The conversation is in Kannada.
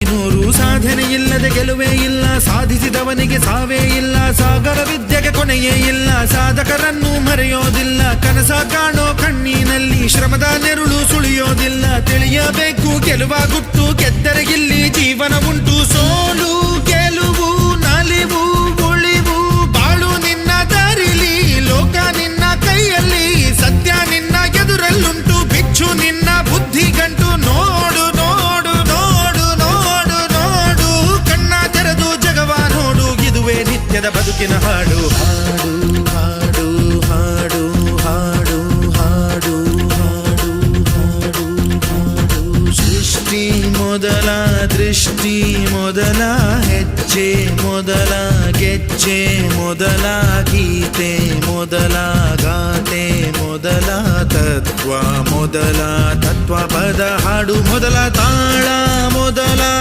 ನೂರು ಸಾಧನೆ ಇಲ್ಲದೆ ಗೆಲುವೇ ಇಲ್ಲ, ಸಾಧಿಸಿದವನಿಗೆ ಸಾವೇ ಇಲ್ಲ, ಸಾಗರ ವಿದ್ಯೆಗೆ ಕೊನೆಯೇ ಇಲ್ಲ, ಸಾಧಕರನ್ನು ಮರೆಯೋದಿಲ್ಲ, ಕನಸ ಕಾಣೋ ಕಣ್ಣಿನಲ್ಲಿ ಶ್ರಮದ ನೆರುಳು ಸುಳಿಯೋದಿಲ್ಲ, ತಿಳಿಯಬೇಕು ಗೆಲುವ ಗುಟ್ಟು, ಗೆದ್ದರೆ ಇಲ್ಲಿ ಜೀವನ ಉಂಟು, ಸೋಲು ಗೆಲುವು ನಲಿವು ಉಳಿವು ಬಾಳು ನಿನ್ನ ದಾರಿಲಿ, ಲೋಕ ನಿನ್ನ ಕೈಯಲ್ಲಿ, ಸತ್ಯ ನಿನ್ನ ಎದುರಲ್ಲುಂಟು, ಬಿಚ್ಚು ನಿನ್ನ ಬುದ್ಧಿ ಗಂಟು, ನೋಡು ನೋಡು ನೋಡು ನೋಡು ನೋಡು, ಕಣ್ಣ ತೆರೆದು ಜಗವ ನೋಡು, ಇದುವೇ ನಿತ್ಯದ ಬದುಕಿನ ಹಾಡು. ಹಾಡು ಹಾಡು ಹಾಡು ಹಾಡು ಹಾಡು ಹಾಡು ಹಾಡು ಹಾಡು. ಸೃಷ್ಟಿ ಮೊದಲ ದೃಷ್ಟಿ ಮೊದಲ ಹೆಜ್ಜೆ ಮೊದಲ ಗೆಜ್ಜೆ ಮೊದಲ ಗೀತೆ ಮೊದಲ ಗಾತೆ ಮೊದಲ ತತ್ವ ಮೊದಲ ತತ್ವ ಪದ ಹಾಡು ಮೊದಲ ತಾಳ ಮೊದಲ